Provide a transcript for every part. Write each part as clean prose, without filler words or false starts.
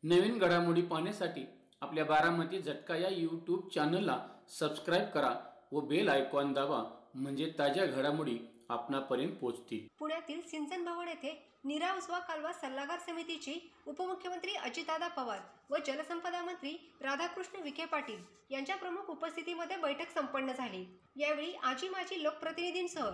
नवीन घडामोडी पाहण्यासाठी आपल्या बारामती झटका या यूट्यूब चॅनलला सबस्क्राईब करा व बेल आयकॉन दाबा, म्हणजे ताज्या घडामोडी आपणापर्यंत पोहोचतील। पुण्यातील सिंचन भवन येथे नीरा उसवा कालवा सल्लागार समितीची उपमुख्यमंत्री अजितदादा पवार व जलसंपदा मंत्री राधाकृष्ण विखे पाटील यांच्या प्रमुख उपस्थितीमध्ये बैठक संपन्न झाली। यावेळी आजी माजी लोकप्रतिनिधींसह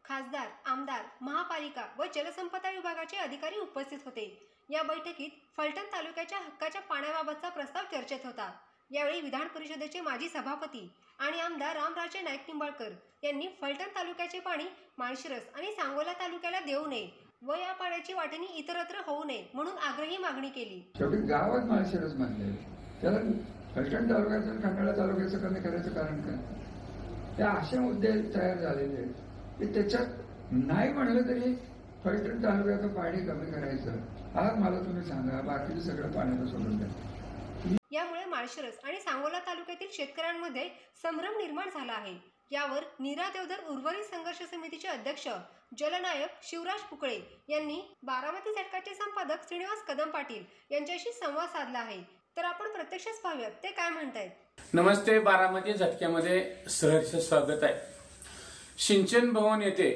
खासदार, आमदार, महापालिका व जलसंपदा विभागाचे अधिकारी उपस्थित होते। या बैठकीत फलटण तालुक्याच्या हक्काच्या पाण्याबाबतचा प्रस्ताव चर्चेत होता। यावेळी विधान परिषदेचे माजी सभापती आणि आमदार रामराजे नाईक निंबाळकर यांनी फलटण तालुक्याचे पाणी माळशिरस आणि सांगोला तालुक्याला देऊ नये व या पाण्याची वाटणी इतरत्र होऊ नये म्हणून आग्रही मागणी केली। शेवटी गावात माळशिरस मानले, त्याला फलटण तालुक्याचं खंडाळा तालुक्याचं कमी करायचं कारण काय? त्या अशा मुद्दे तयार झालेले आहेत की त्याच्यात नाही म्हणलं तरी फलटण तालुक्याचं पाणी कमी करायचं, आज मला तुम्ही सांगा, बाकीचं सगळं पाण्याला सोडून द्या। यामुळे माळशिरस आणि सांगोला तालुक्यातील शेतकऱ्यांमध्ये संभ्रम निर्माण झाला आहे। यावर नीरा देवधर उर्वरित संघर्ष समितीचे अध्यक्ष जलनायक शिवराज पुकळे यांनी बारामती झटकाचे संपादक श्रीनिवास कदम पाटील यांच्याशी संवाद साधला आहे। तर आपण प्रत्यक्षच पाहूयात ते काय म्हणतायत। नमस्ते, बारामती झटक्यामध्ये सहर्ष स्वागत आहे। सिंचन भवन येथे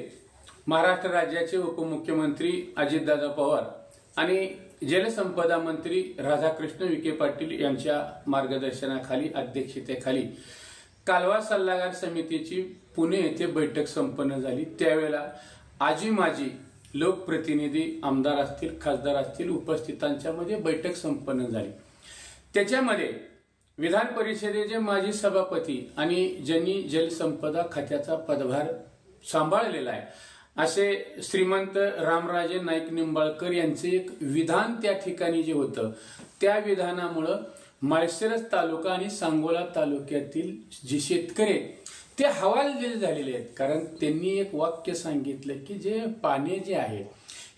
महाराष्ट्र राज्याचे उपमुख्यमंत्री अजितदादा पवार आणि जलसंपदा मंत्री राधाकृष्ण विखे पाटील यांच्या मार्गदर्शनाखाली, अध्यक्षतेखाली कालवा सल्लागार समितीची पुणे येथे बैठक संपन्न झाली। त्यावेळेला आजी माजी लोकप्रतिनिधी, आमदार असतील, खासदार असतील, उपस्थितांच्या मध्ये बैठक संपन्न झाली। त्याच्यामध्ये विधान परिषदेचे माजी सभापती आणि ज्यांनी जलसंपदा खात्याचा पदभार सांभाळलेला आहे असे श्रीमंत रामराजे नाईक निंबाळकर यांचे एक विधान त्या ठिकाणी जे होतं, त्या विधानामुळं माळशिरस तालुका आणि सांगोला तालुक्यातील जे शेतकरी आहेत ते हवालदिल झालेले आहेत। कारण त्यांनी एक वाक्य सांगितलं की जे पाणी जे आहे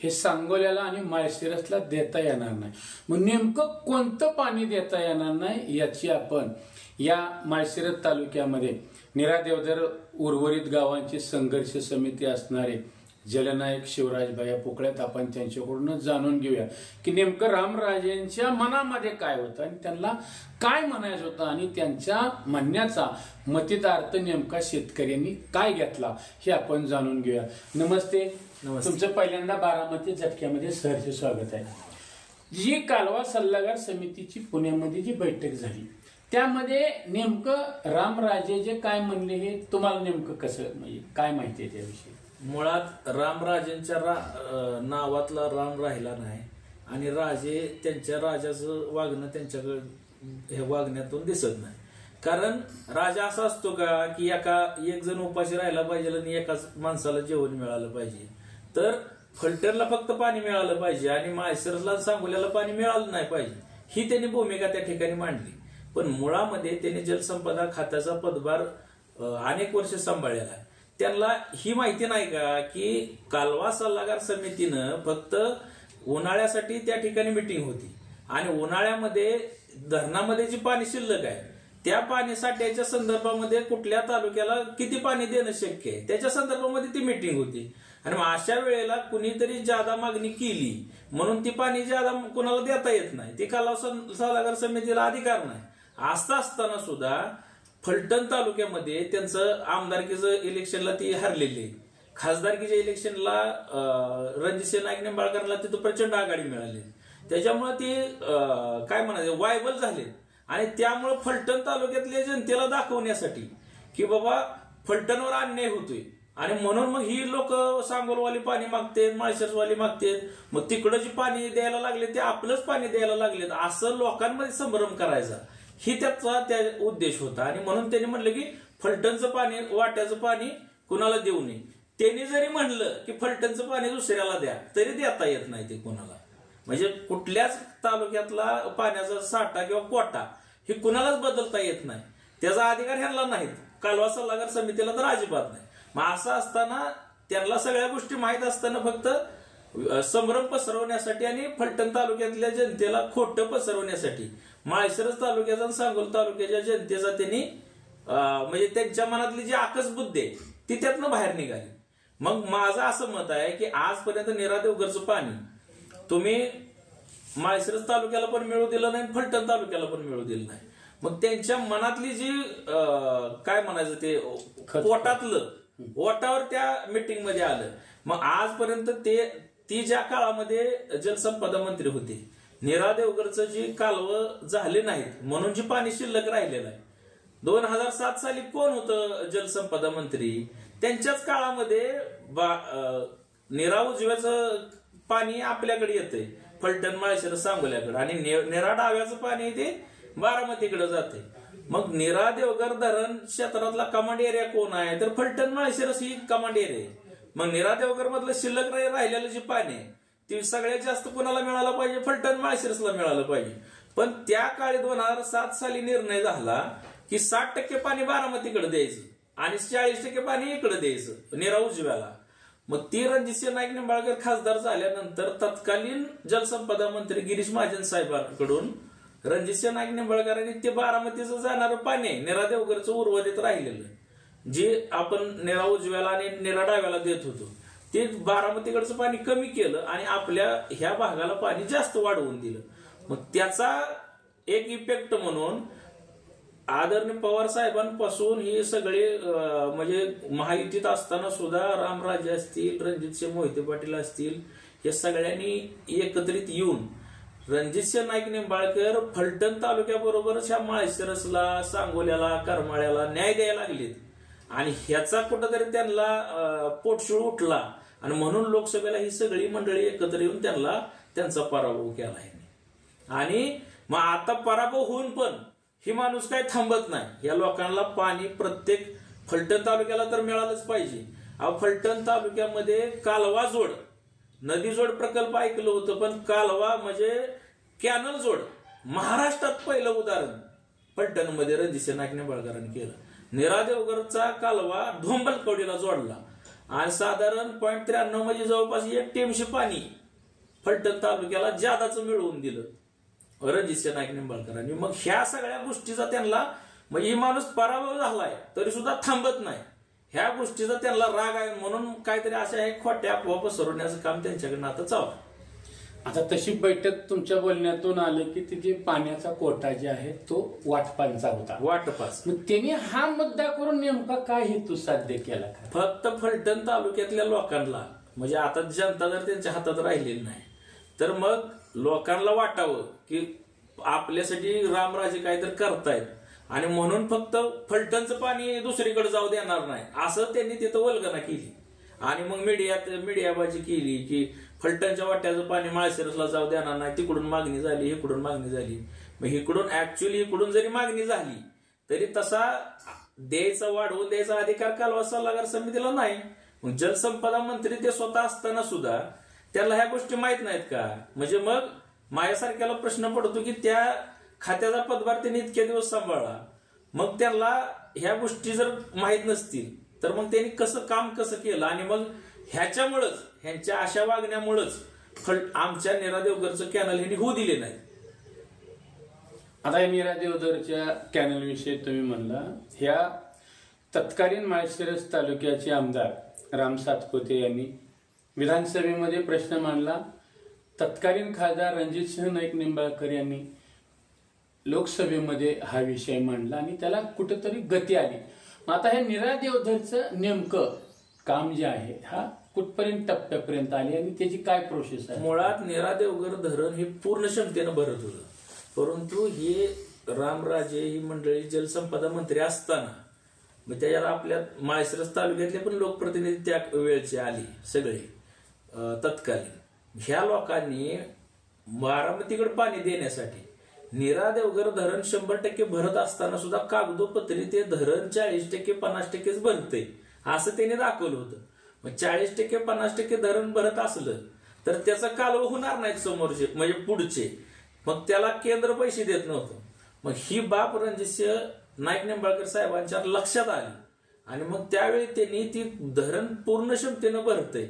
हे सांगोल्याला आणि माळशिरसला देता येणार नाही। मग नेमकं कोणतं पाणी देता येणार नाही याची आपण या माळशिरस तालुक्यामध्ये नीरा देवधर उर्वरित गावांची संघर्ष समिती असणारे जलनायक शिवराजभाई पुकळ्यात आपण त्यांच्याकडून जाणून घेऊया की नेमकं रामराजेंच्या मनामध्ये काय होतं आणि त्यांना काय म्हणायचं होतं आणि त्यांच्या म्हणण्याचा मतितार्थ नेमका शेतकऱ्यांनी काय घेतला हे आपण जाणून घेऊया। नमस्ते, तुमचं पहिल्यांदा बारामती झटक्यामध्ये सहर्ष स्वागत आहे। जी कालवा सल्लागार समितीची पुण्यामध्ये जी बैठक झाली त्यामध्ये नेमकं रामराजे जे काय म्हणले हे तुम्हाला नेमकं कसं, म्हणजे काय माहिती आहे त्याविषयी? मुळात रामराजेंच्या नावातला राम राहिला नाही आणि राजे त्यांच्या राजाचं वागणं त्यांच्याकडे हे वागण्यातून दिसत नाही। कारण राजा असा असतो का की एक जण उपाशी राहायला पाहिजे आणि एकाच माणसाला जेवण मिळालं पाहिजे, तर फलटणला फक्त पाणी मिळालं पाहिजे आणि माळशिरसला सांगोल्याला पाणी मिळालं नाही पाहिजे, ही त्यांनी भूमिका त्या ठिकाणी मांडली। पण मुळामध्ये त्यांनी जलसंपदा खात्याचा पदभार अनेक वर्ष सांभाळलेला आहे। त्यांना ही माहिती नाही का की कालवा सल्लागार समितीनं फक्त उन्हाळ्यासाठी त्या ठिकाणी मिटिंग होती आणि उन्हाळ्यामध्ये धरणामध्ये जी पाणी शिल्लक आहे त्या पाणी साठ्याच्या संदर्भामध्ये कुठल्या तालुक्याला किती पाणी देणं शक्य आहे त्याच्या संदर्भामध्ये ती मिटिंग होती। आणि मग अशा वेळेला कुणीतरी जादा मागणी केली म्हणून ती पाणी जादा कुणाला देता येत नाही, ती कालवा सल्लागार समितीला अधिकार नाही। असं असताना सुद्धा फलटण तालुक्यामध्ये त्यांचं आमदारकीचं इलेक्शनला ती हरलेली, खासदारकीच्या इलेक्शनला रणजितसिंह नाईक निंबाळकरला तिथं प्रचंड आघाडी मिळाली, त्याच्यामुळे ती काय म्हणायचं वायबल झाले। आणि त्यामुळे फलटण तालुक्यातल्या जनतेला दाखवण्यासाठी की बाबा फलटणवर अन्याय होतोय आणि म्हणून मग ही लोक सांगोलवाली पाणी मागतात, माळशिरसवाली मागतात, मग तिकडं जे पाणी द्यायला लागले ते आपलंच पाणी द्यायला लागलेत असं लोकांमध्ये संभ्रम करायचा, ही त्याचा त्या उद्देश होता। आणि म्हणून त्यांनी म्हणलं की फलटणचं पाणी, वाट्याचं पाणी कुणाला देऊ नये। त्यांनी जरी म्हणलं की फलटणचं पाणी दुसऱ्याला द्या तरी देता येत नाही ते कुणाला, म्हणजे कुठल्याच तालुक्यातला पाण्याचा साठा किंवा कोटा हे कुणालाच बदलता येत नाही, त्याचा अधिकार ह्यांना नाहीत, कालवा सल्लागार समितीला तर अजिबात नाही। मग असं असताना त्यांना सगळ्या गोष्टी माहीत असताना फक्त संभ्रम पसरवण्यासाठी आणि फलटण तालुक्यातल्या जनतेला खोटं पसरवण्यासाठी माळशिरस तालुक्याचा आणि सांगोला तालुक्याच्या जनतेचा त्यांनी म्हणजे त्यांच्या मनातली जी आकस बुद्धी आहे ती त्यातनं बाहेर निघाली। मग माझं असं मत आहे की आजपर्यंत नीरा देवधरचं पाणी तुम्ही माळशिरस तालुक्याला पण मिळू दिलं नाही, फलटण तालुक्याला पण मिळू दिलं नाही. मग त्यांच्या मनातली जी काय म्हणायचं ते पोटातलं ओटावर त्या मीटिंग मध्ये आलं. मग आजपर्यंत ती ज्या काळामध्ये जलसंपदा मंत्री होते, नीरा देवगरचं जी कालवं झाले नाहीत म्हणून जी पाणी शिल्लक राहिलेलं आहे. 2007 साली कोण होतं जलसंपदा मंत्री? त्यांच्याच काळामध्ये नीरा उजव्याचं पाणी आपल्याकडे येतंय, फलटण माळशिरस सांगोल्याकडे, आणि नीरा डाव्याचं पाणी ते बारामतीकडे जाते. मग नीरा देवगर धरण क्षेत्रातला कमांड एरिया कोण आहे? तर फलटण माळशिरस ही कमांड एरिया आहे. मग नीरा देवगर मधलं शिल्लक राहिलेलं जे पाणी आहे ते सगळ्यात जास्त कोणाला मिळालं पाहिजे? फलटण माळशिरसला मिळालं पाहिजे. पण त्या काळी 2007 साली निर्णय झाला की 60% पाणी बारामतीकडे द्यायचं आणि 40% पाणी इकडे द्यायचं नीरा उजव्याला. मग ती रणजितसिंह नाईक निंबाळकर खासदार झाल्यानंतर तत्कालीन जलसंपदा मंत्री गिरीश महाजन साहेबांकडून रणजितसिंह नाईक निंबाळकरांनी ते बारामतीचं जाणारं पाणी नीरा देवगरचं उर्वरित राहिलेलं जे आपण नीरा उजव्याला आणि नीरा डाव्याला देत होतो ते बारामतीकडचं पाणी कमी केलं आणि आपल्या ह्या भागाला पाणी जास्त वाढवून दिलं. मग त्याचा एक इफेक्ट म्हणून आदरणीय पवार साहेबांपासून हे सगळे म्हणजे महायुतीत असताना सुद्धा रामराजे असतील, रणजितसिंह मोहिते पाटील असतील, हे सगळ्यांनी एकत्रित येऊन रणजितसिंह नाईक निंबाळकर फलटण तालुक्याबरोबरच ह्या माळशिरसला, सांगोल्याला, करमाळ्याला न्याय द्यायला लागलेत. आणि ह्याचा कुठंतरी त्यांना पोटशूळ उठला आणि म्हणून लोकसभेला ही सगळी मंडळी एकत्र येऊन त्यांचा पराभव केला आहे. आणि मग आता पराभव होऊन पण ही माणूस काय थांबत नाही. या लोकांना पाणी प्रत्येक फलटण तालुक्याला तर मिळालंच पाहिजे. फलटण तालुक्यामध्ये कालवा जोड, नदी जोड प्रकल्प ऐकलं होतं, पण कालवा म्हणजे कॅनल जोड महाराष्ट्रात पहिलं उदाहरण फलटणमध्ये रणजितसिंह नाईक निंबाळकरांनी केलं. नीरा देवगरचा कालवा धोंबलकवडीला जोडला आणि साधारण 0.93 म्हणजे जवळपास 1 टीएमसी पाणी फलटण तालुक्याला जादाचं मिळवून दिलं रणजितसिंह नाईक निंबाळकरांनी. मग ह्या सगळ्या गोष्टीचा त्यांना म्हणजे ही माणूस पराभव झालाय तरी सुद्धा थांबत नाही. ह्या गोष्टीचा त्यांना राग आहे म्हणून काहीतरी अशा हे खोट्या अफवा पसरवण्याचं काम त्यांच्याकडनं आता चालू आहे. आता तशी बैठक तुमच्या बोलण्यातून आलं की तिथे पाण्याचा कोटा जे आहे तो वाटपांचा होता. वाटपास मग त्यांनी हा मुद्दा करून नेमका काय हेतू साध्य केला? फक्त फलटण तालुक्यातल्या लोकांना म्हणजे आता जनता जर त्यांच्या हातात राहिलेली नाही तर मग लोकांना वाटावं की आपल्यासाठी रामराजे काहीतरी करतायत आणि म्हणून फक्त फलटणचं पाणी दुसरीकडे जाऊ देणार नाही असं त्यांनी तिथं वल्गना केली. आणि मग मीडियाबाजी केली की फलटणच्या वाट्याचं पाणी माळशिरसला जाऊ देणार नाही, तिकडून मागणी झाली, इकडून मागणी झाली. मग इकडून जरी मागणी झाली तरी तसा वाढवून द्यायचा अधिकार कालवा सल्लागार समितीला नाही. मग जलसंपदा मंत्री ते स्वतः असताना सुद्धा त्याला ह्या गोष्टी माहित नाहीत का? म्हणजे मग माझ्यासारख्याला प्रश्न पडतो की त्या खात्याचा पदभार त्यांनी इतके दिवस सांभाळला, मग त्याला ह्या गोष्टी जर माहित नसतील तर मग त्यांनी काम कसं केलं? आणि मग ह्यांच्या अशा वागण्यामुळेच आमच्या नीरा देवगरचं कॅनल ह्यांनी होऊ दिले नाही. आता या नीरा देवगरच्या कॅनल विषयी तुम्ही म्हणला, ह्या तत्कालीन माळशिरस तालुक्याचे आमदार राम सातपुते यांनी विधानसभेमध्ये प्रश्न मांडला. तत्कालीन खासदार रणजितसिंह नाईक निंबाळकर यांनी लोकसभेमध्ये हा विषय मांडला आणि त्याला कुठेतरी गती आली. आता हे नीरा देवगरचं नेमकं काम जे आहे हा कुठपर्यंत टप्प्यापर्यंत आले आणि त्याची काय प्रोसेस आहे? मुळात नीरा देवगर धरण हे पूर्ण क्षमतेनं भरत होतं, परंतु हे रामराजे ही मंडळी जलसंपदा मंत्री असताना मग त्याच्यावर आपल्या माळशिरस तालुक्यातले पण लोकप्रतिनिधी त्या वेळचे आले सगळे तत्कालीन. ह्या लोकांनी बारामतीकडे पाणी देण्यासाठी नीरा देवगर धरण 100% भरत असताना सुद्धा कागदोपत्री ते धरण 40% 50%च भरते असं त्यांनी दाखवलं होतं. मग 40% 50% धरण भरत असलं तर त्याचा कालवा होणार नाही समोरचे म्हणजे पुढचे, मग त्याला केंद्र पैसे देत नव्हतं. मग ही बाब रणजितसिंह नाईक निंबाळकर साहेबांच्या लक्षात आली आणि मग त्यावेळी त्यांनी ती धरण पूर्ण क्षमतेनं भरतंय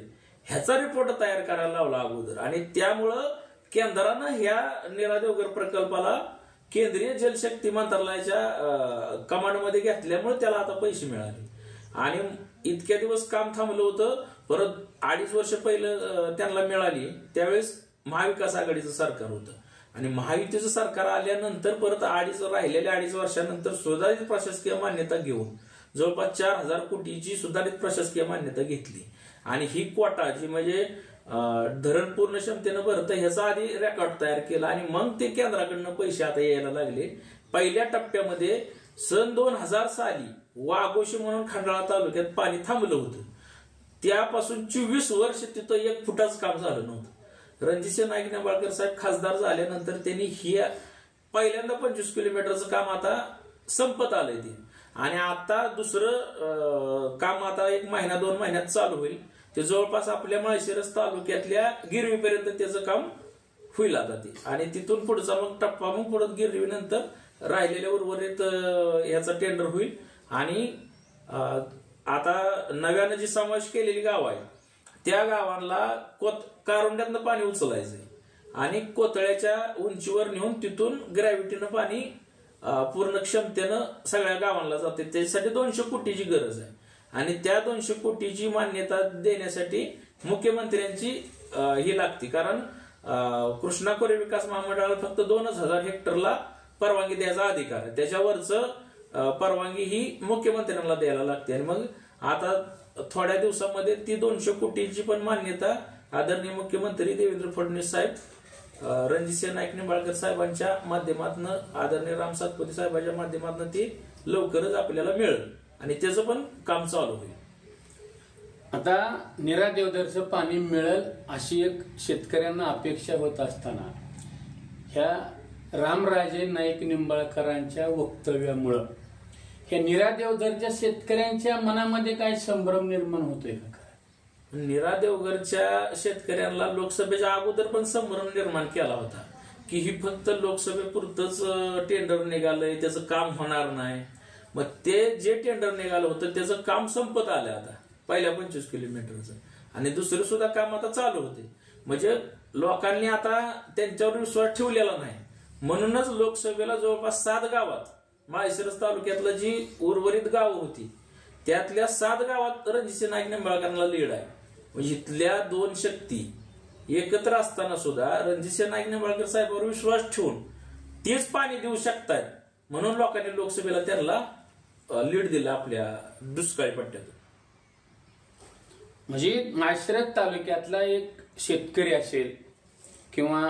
ह्याचा रिपोर्ट तयार करायला लावला अगोदर. आणि त्यामुळं केंद्रानं ह्या नीरा देवगर प्रकल्पाला केंद्रीय जलशक्ती मंत्रालयाच्या कमांडमध्ये घेतल्यामुळे त्याला आता पैसे मिळाले. आणि इतक्या दिवस काम थांबलं होतं, परत 2.5 वर्ष पहिलं त्यांना मिळाली त्यावेळेस महाविकास आघाडीचं सरकार होतं आणि महायुतीचं सरकार आल्यानंतर परत राहिलेल्या 2.5 वर्षानंतर सुधारित प्रशासकीय मान्यता घेऊन जवळपास 4,000 कोटीची सुधारित प्रशासकीय मान्यता घेतली आणि ही कोटा जी म्हणजे धरण पूर्ण क्षमतेनं भरतं ह्याचा आधी रेकॉर्ड तयार केला आणि मग ते केंद्राकडनं पैसे आता यायला लागले. पहिल्या टप्प्यामध्ये सन 2000 साली वाघोशी म्हणून खंडाळा तालुक्यात पाणी थांबलं होतं. त्यापासून 24 वर्ष तिथं 1 फुटाचं काम झालं नव्हतं. रणजितसिंह नाईक निंबाळकर साहेब खासदार झाल्यानंतर त्यांनी ही पहिल्यांदा 25 किलोमीटरचं काम आता संपत आलंय ते आणि आता दुसरं काम आता 1 महिना 2 महिन्यात चालू होईल. ते जवळपास आपल्या माळशिरस तालुक्यातल्या गिरवीपर्यंत त्याचं काम होईल आता ते आणि तिथून पुढचा मग टप्पा मग पुढे गिरवीनंतर राहिलेल्या उर्वरित ह्याचा टेंडर होईल आणि आता नव्यानं जी समावेश केलेली गाव आहे त्या गावांना कारुंड्यातनं पाणी उचलायचंय आणि कोतळ्याच्या उंचीवर नेऊन तिथून ग्रॅव्हिटीनं पाणी पूर्ण क्षमतेनं सगळ्या गावांना जाते. त्याच्यासाठी 200 कोटीची गरज आहे आणि त्या 200 कोटीची मान्यता देण्यासाठी मुख्यमंत्र्यांची ही लागते कारण कृष्णा खोरे विकास महामंडळाला फक्त 2,000 हेक्टरला परवानगी द्यायचा अधिकार आहे. त्याच्यावरचं परवानगी ही मुख्यमंत्र्यांना द्यायला लागते आणि मग आता थोड्या दिवसामध्ये ती 200 कोटीची पण मान्यता आदरणीय मुख्यमंत्री देवेंद्र फडणवीस साहेब, रणजितसिंह नाईक निंबाळकर साहेबांच्या माध्यमातून, आदरणीय राम सातपुते साहेबांच्या माध्यमातून ती लवकरच आपल्याला मिळेल आणि त्याचं पण काम चालू होईल. आता नीरा देवधरचं पाणी मिळेल अशी एक शेतकऱ्यांना अपेक्षा होत असताना ह्या रामराजे नाईक निंबाळकरांच्या वक्तव्यामुळं ह्या नीरा देवधरच्या शेतकऱ्यांच्या मनामध्ये काय संभ्रम निर्माण होतोय का? नीरा देवघरच्या शेतकऱ्यांना लोकसभेच्या अगोदर पण संभ्रम निर्माण केला होता की ही फक्त लोकसभेपुरतच टेंडर निघालंय, त्याचं काम होणार नाही. मग ते जे टेंडर निघालं होतं त्याचं काम संपत आलं आता पहिल्या 25 किलोमीटरचं आणि दुसरं सुद्धा काम आता चालू होते. म्हणजे लोकांनी आता त्यांच्यावर विश्वास ठेवलेला नाही. म्हणूनच लोकसभेला जवळपास 7 गावात माळशिरस तालुक्यातलं जी उर्वरित गावं होती त्यातल्या 7 गावात रणजितसिंह नाईक निंबाळकरांना लीड आहे. म्हणजे इथल्या 2 शक्ती एकत्र असताना सुद्धा रणजितसिंह नाईक निंबाळकर साहेबांवर विश्वास ठेवून तेच पाणी देऊ शकतात म्हणून लोकांनी लोकसभेला त्यांना लीड दिला आपल्या दुष्काळी पट्ट्यात. म्हणजे माळशिरस तालुक्यातला एक शेतकरी असेल किंवा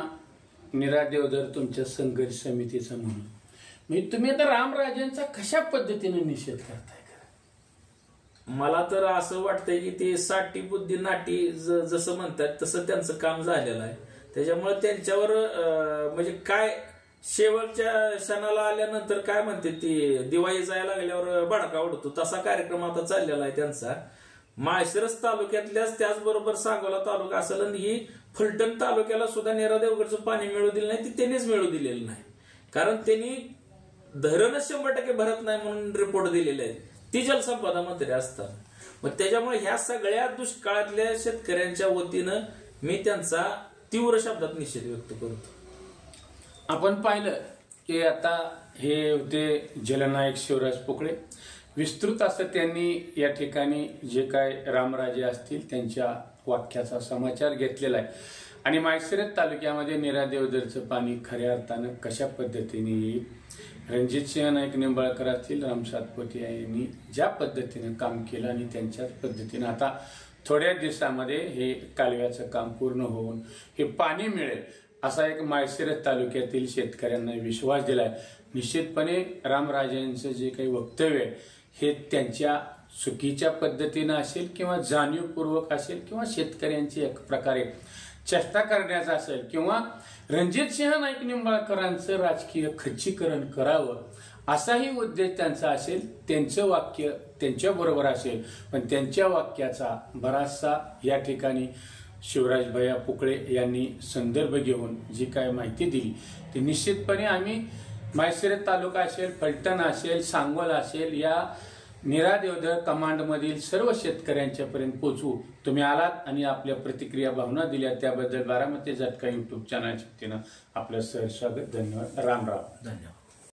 नीरा देवधर तुमच्या संघर्ष समितीचा म्हणून म्हणजे तुम्ही आता रामराजेंचा कशा पद्धतीने निषेध करताय? मला तर असं वाटतंय की ते साठी बुद्धी नाटी जसं म्हणतात तसं त्यांचं काम झालेलं आहे. त्याच्यामुळे त्यांच्यावर म्हणजे काय शेवटच्या क्षणाला आल्यानंतर काय म्हणते ती दिवाळी जायला लागल्यावर भडका उडतो तसा कार्यक्रम आता चाललेला आहे त्यांचा. माळशिरस तालुक्यातल्याच त्याचबरोबर सांगोला तालुका असेल आणि ही फलटण तालुक्याला सुद्धा नीरा देवघरचं पाणी मिळू दिलं नाही, ती त्यांनीच मिळू दिलेलं नाही. कारण त्यांनी धरणच 100% भरत नाही म्हणून रिपोर्ट दिलेले आहेत. ती जलसंपदा मंत्री असतात. मग त्याच्यामुळे ह्या सगळ्या दुष्काळातल्या शेतकऱ्यांच्या वतीनं मी त्यांचा तीव्र शब्दात निषेध व्यक्त करतो. आपण पाहिलं की आता हे होते जलनायक शिवराज पोकळे. विस्तृत असं त्यांनी या ठिकाणी जे काय रामराजे असतील त्यांच्या वाक्याचा समाचार घेतलेला आहे आणि माळशिरस तालुक्यामध्ये नीरा देवधरचं पाणी खऱ्या अर्थानं कशा पद्धतीने येईल. रणजितसिंह नाईक निंबाळकर असतील, राम सातपुते यांनी ज्या पद्धतीने काम केलं आणि त्यांच्याच पद्धतीने आता थोड्या दिवसामध्ये हे कालव्याचं काम पूर्ण होऊन हे पाणी मिळेल असा एक माळशिरस तालुक्यातील शेतकऱ्यांना विश्वास दिलाय. निश्चितपणे रामराजेंचं जे काही वक्तव्य आहे हे त्यांच्या चुकीच्या पद्धतीनं असेल किंवा जाणीवपूर्वक असेल किंवा शेतकऱ्यांची एक प्रकारे चेष्टा करण्याचा असेल किंवा रणजितसिंह नाईक निंबाळकरांचं राजकीय खच्चीकरण करावं असाही उद्देश त्यांचा असेल. त्यांचं वाक्य त्यांच्या बरोबर असेल पण त्यांच्या वाक्याचा बराचसा या ठिकाणी शिवराज भैया पोकळे यांनी संदर्भ घेऊन जी काय माहिती दिली ती निश्चितपणे आम्ही माळशिरस तालुका असेल, फलटण असेल, सांगोला असेल या नीरा देवधर कमांडमधील सर्व शेतकऱ्यांच्यापर्यंत पोहोचवू. तुम्ही आलात आणि आपल्या प्रतिक्रिया भावना दिल्या त्याबद्दल बारामती झटका युट्यूब चॅनलच्या वतीनं आपलं सहर्ष स्वागत. धन्यवाद. राम राम. धन्यवाद.